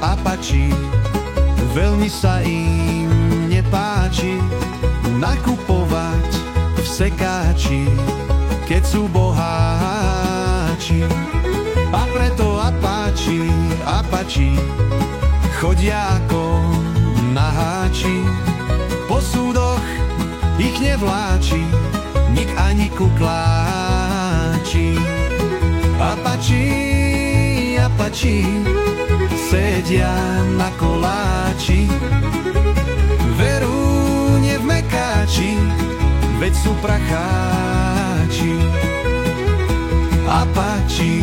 Apači, veľmi sa im nepáči nakupovať v sekáči, keď sú boháči. A preto Apači chodia ako naháči. Po súdoch ich nevláči nik ani kukláči. Apači sedia na koláči, veru nie v mekáči, veď sú pracháči. Apači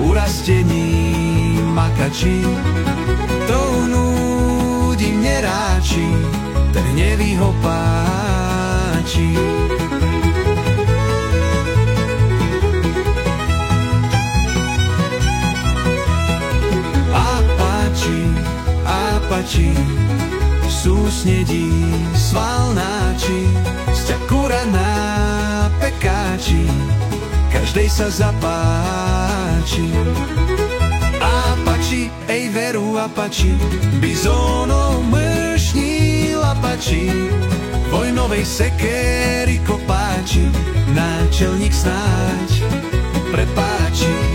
urastení makači, tou núdi neráči, ten hnevý ho páči. Apači súsnedí svalnáči, sťakura na pekáči, každej sa zapáči. Apači, ej veru Apači, bizónov mršní lapači, vojnovej sekéry kopáči, náčelník snáď prepáči.